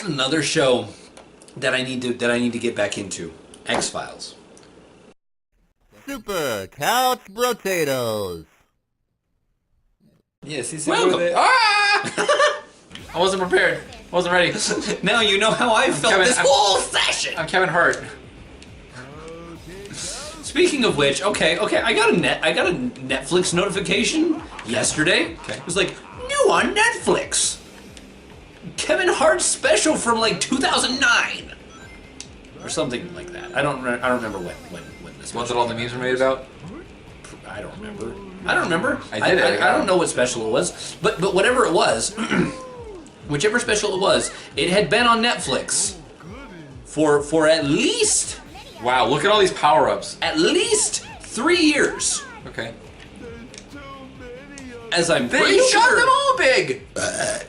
That's another show that I need to get back into. X-Files. Super Couch Brotatoes. Yes, he's Welcome. Ah! I wasn't prepared. Wasn't ready. Now you know how I felt Kevin, this whole session. I'm Kevin Hart. Speaking of which, okay, I got a Netflix notification yesterday. Okay. It was like, new on Netflix. Kevin Hart special from like 2009 or something like that. I don't remember when this One was. that all the memes were made about. I don't remember. I don't know what special it was, but whatever it was, whichever special it was, it had been on Netflix for at least Wow, look at all these power-ups. 3 years. Okay. As I'm Then pretty you got sure. them all big.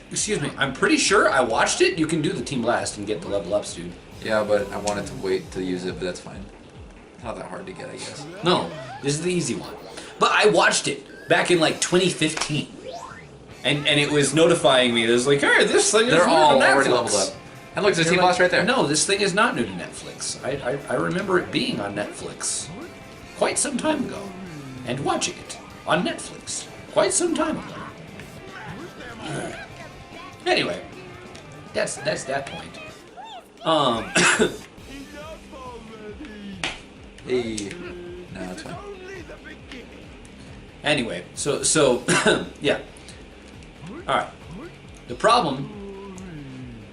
Excuse me. I'm pretty sure I watched it. You can do the team blast and get the level ups, dude. Yeah, but I wanted to wait to use it, but that's fine. Not that hard to get, I guess. No, this is the easy one. But I watched it back in like 2015, and it was notifying me. It was like, hey, this thing is They're new all to already Netflix. leveled up. And look, there's You're Team Blast right there. No, this thing is not new to Netflix. I remember it being on Netflix quite some time ago, and watching it on Netflix quite some time ago. Anyway, that's that point. Hey. No, it's fine. Anyway, so yeah. All right. The problem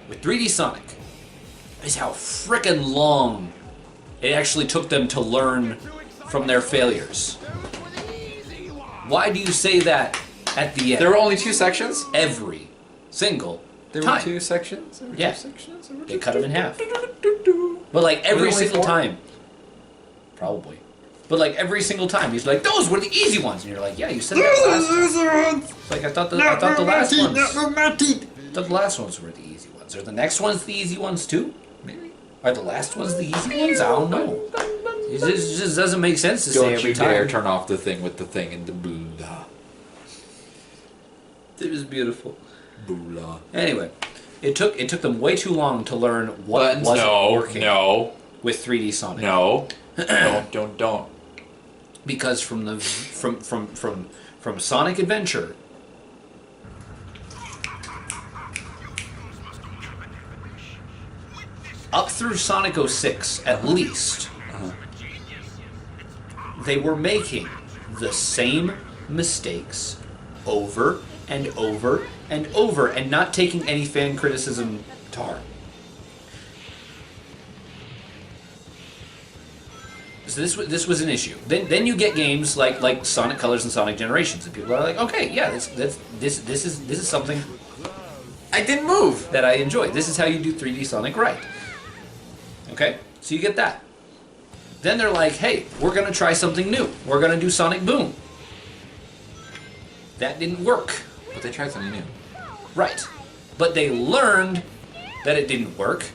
with 3D Sonic is how frickin' long it actually took them to learn from their failures. Why do you say that at the end? There were only 2 sections? Every single There time. were 2 sections? There were Yeah. 2 sections? They cut them in half. But like every only single 4? time. Probably. But like every single time, he's like, those were the easy ones. And you're like, yeah, you said that last time. It's like, I thought the last ones were the easy ones. Are the next ones the easy ones too? Maybe. Are the last ones the easy ones? I don't know. It just doesn't make sense to say Don't every you time. dare turn off the thing with the thing in the boolah. It was beautiful. Boolah. Anyway, it took them way too long to learn what wasn't working No. with 3D Sonic. No. Don't. Because from Sonic Adventure up through Sonic 06 at least, they were making the same mistakes over and over and over and not taking any fan criticism to heart. So this was an issue. Then you get games like Sonic Colors and Sonic Generations, and people are like, okay, yeah, this is something I didn't move. that I enjoy. This is how you do 3D Sonic right. Okay, so you get that. Then they're like, hey, we're gonna try something new. We're gonna do Sonic Boom. That didn't work. But they tried something new. Right. But they learned that it didn't work.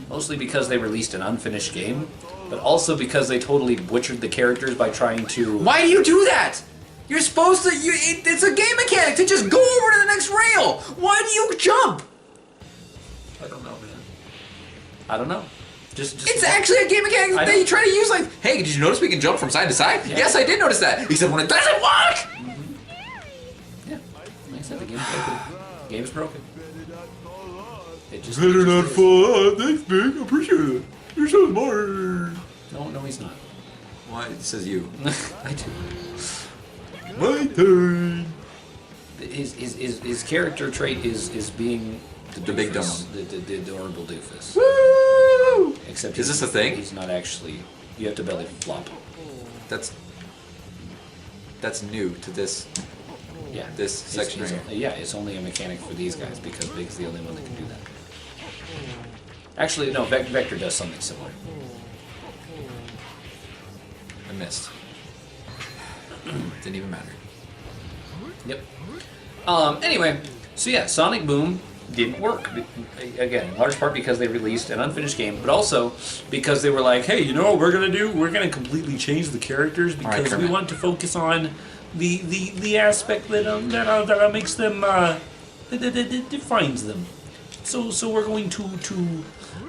Mostly because they released an unfinished game, but also because they totally butchered the characters by trying to... Why do you do that? You're supposed to... it's a game mechanic to just go over to the next rail. Why do you jump? I don't know, man. I don't know. Just It's actually a game mechanic I that know. you try to use like, hey, did you notice we can jump from side to side? Yeah. Yes, I did notice that. He said, when it doesn't work! Yeah. Like I said, the game's broken. The game's broken. It just... Better not fall out. Thanks, Big. I appreciate it. You're so smart. No, he's not. Why? It says you. I do. My turn. His character trait is being The big doofus, dumb. the adorable doofus. Woo! Except Is this a thing? He's not actually. You have to belly flop. That's new to this. Yeah. This section right here. Yeah, it's only a mechanic for these guys because Big's the only one that can do that. Actually, no. Vector does something similar. I missed. Didn't even matter. Yep. Anyway, so yeah, Sonic Boom didn't work. Again, in large part because they released an unfinished game, but also because they were like, hey, you know what we're gonna do? We're gonna completely change the characters because we Kermit. want to focus on the aspect that makes them that defines them. So we're going to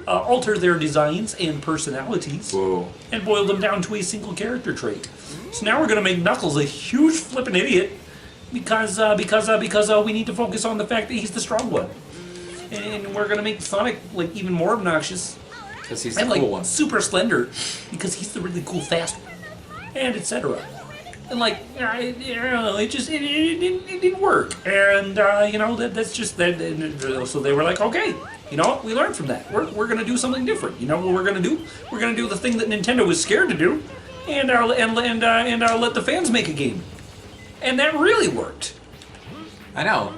alter their designs and personalities Whoa. and boil them down to a single character trait. So now we're going to make Knuckles a huge flippin' idiot because we need to focus on the fact that he's the strong one. And we're going to make Sonic like even more obnoxious Because he's the and cool like one. super slender because he's the really cool fast one, and etc. And like it didn't work, and that's just that. So they were like, okay, you know what? We learned from that. We're gonna do something different. You know what we're gonna do? We're gonna do the thing that Nintendo was scared to do, and let the fans make a game, and that really worked. I know.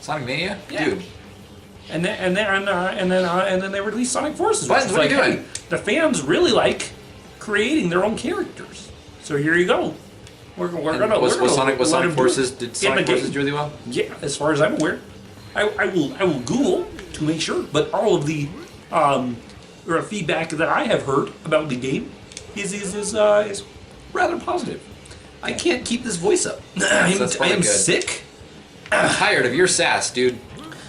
Sonic Mania? Yeah. Dude. And then they released Sonic Forces. What? which is What are you like, doing? hey, the fans really like creating their own characters. So here you go. We're gonna Was Sonic let them do Forces? it Did in Sonic the game. Forces do really well? Yeah, as far as I'm aware, I will Google to make sure. But all of the feedback that I have heard about the game is rather positive. I can't keep this voice up. I am probably good. sick. I'm tired of your sass, dude.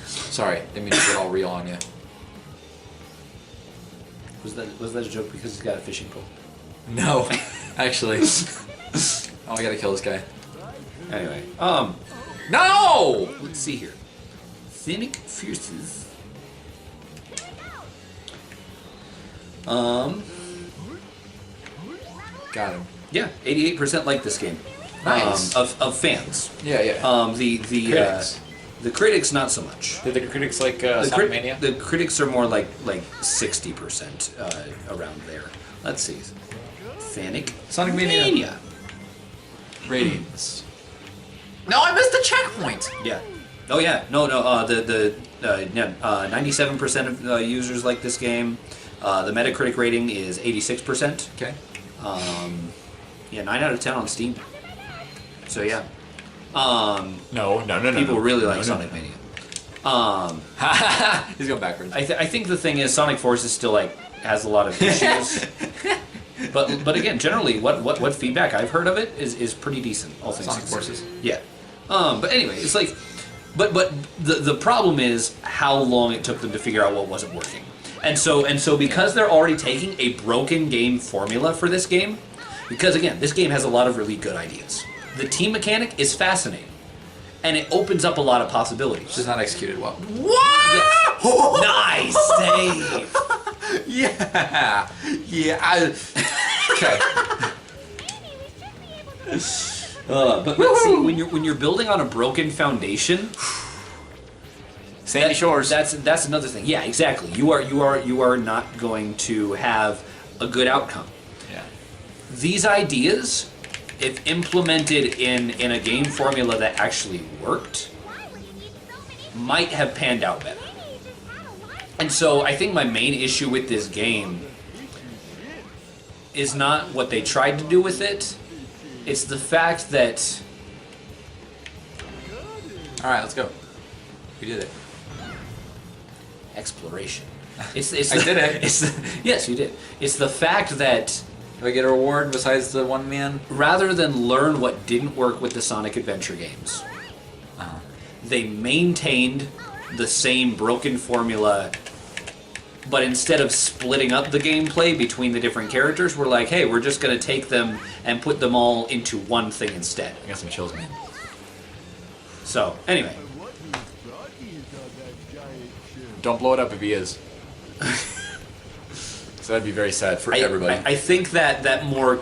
Sorry, didn't mean to get all real on you. Was that a joke because he's got a fishing pole? No, actually. Oh, I gotta kill this guy. Anyway, No! let's see here. Sonic Forces. Got him. Yeah, 88% like this game. Nice. Of fans. Yeah, yeah. The Critics. The critics not so much. Did the critics like The, Sonic Mania? the critics are more like 60% around there. Let's see. Sonic Sonic Mania. Ratings. No, I missed the checkpoint. Yeah. Oh yeah. No. 97% of users like this game. The Metacritic rating is 86%. Okay. Yeah, 9 out of 10 on Steam. So yeah. No. People really like Sonic Mania. He's going backwards. I think the thing is Sonic Forces still like has a lot of issues. but again, generally what feedback I've heard of it is pretty decent. All things Sonic considered. Forces. Yeah. But anyway, it's like but the problem is how long it took them to figure out what wasn't working. And so because they're already taking a broken game formula for this game, because again, this game has a lot of really good ideas. The team mechanic is fascinating. And it opens up a lot of possibilities. Just not executed well. What? Nice save. Yeah. Okay. But see, when you're building on a broken foundation, Sandy Shores. That's another thing. Yeah, exactly. You are not going to have a good outcome. Yeah. These ideas, if implemented in a game formula that actually worked, might have panned out better. And so I think my main issue with this game is not what they tried to do with it. It's the fact that... Alright, let's go. We did it. Exploration. I did it. Yes, you did. It's the fact that Do I get a reward besides the one man? rather than learn what didn't work with the Sonic Adventure games, they maintained the same broken formula, but instead of splitting up the gameplay between the different characters, we're like, hey, we're just going to take them and put them all into one thing instead. I got some chills, man. So, anyway. Don't blow it up if he is. So that'd be very sad for everybody. I think that more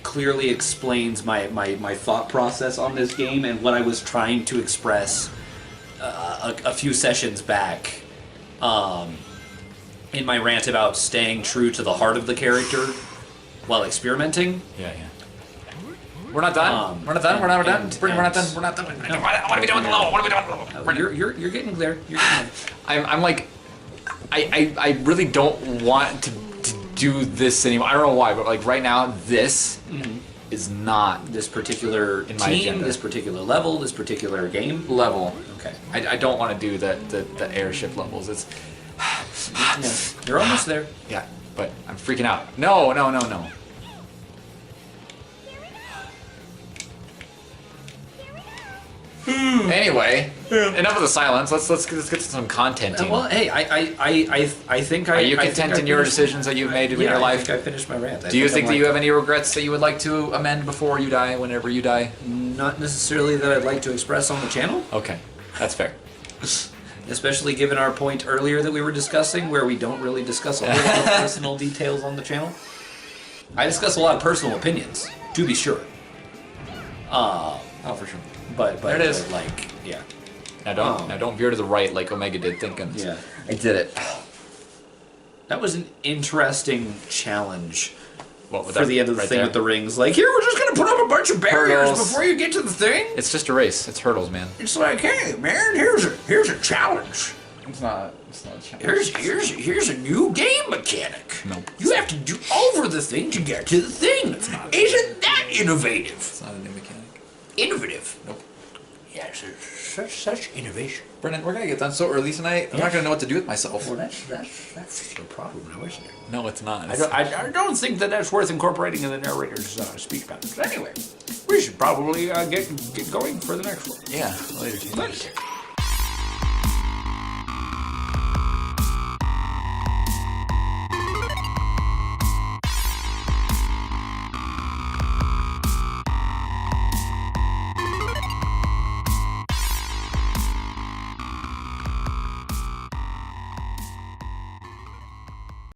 clearly explains my thought process on this game and what I was trying to express a few sessions back in my rant about staying true to the heart of the character while experimenting. Yeah. We're not done. We're not done. We're not done. We're not done. We're not done. What are we doing with the level? What are we doing with the level? You're getting there. You're getting there. I'm like, I really don't want to do this anymore. I don't know why, but like right now, this is not This particular In my team, agenda. this particular level, this particular game. level. Okay. I don't want to do the airship levels. It's Yeah, you're almost there. yeah, but I'm freaking out. No. Anyway, enough of the silence. Let's get to some contenting. Well, hey, I think I. Are you I think content I in your finished- decisions that you've made in your I life? think I finished my rant. Do you think that you have any regrets that you would like to amend before you die, whenever you die? Not necessarily that I'd like to express on the channel, Okay, that's fair. especially given our point earlier that we were discussing, where we don't really discuss a whole lot of personal details on the channel. I discuss a lot of personal opinions, to be sure. Oh, for sure. But There it is. but, like, yeah. Now don't veer to the right like Omega did, thinking. Yeah. I did it. That was an interesting challenge What, with for that the end of the right thing there? with the rings. Like, here, we're just gonna put up a bunch of barriers Hurdles. before you get to the thing. It's just a race. It's hurdles, man. It's like, hey, man, here's a challenge. It's not a challenge. Here's a new game mechanic. Nope. You have to do over the thing to get to the thing. Isn't that innovative? It's not a new mechanic. Innovative. Nope. Yes, such innovation. Brendan, we're gonna get done so early tonight. I'm not gonna know what to do with myself. Well, that's the problem now, isn't it? No, it's not. I don't think that's worth incorporating in the narrator's speech patterns. Anyway, we should probably get going for the next one. Yeah, later. Later.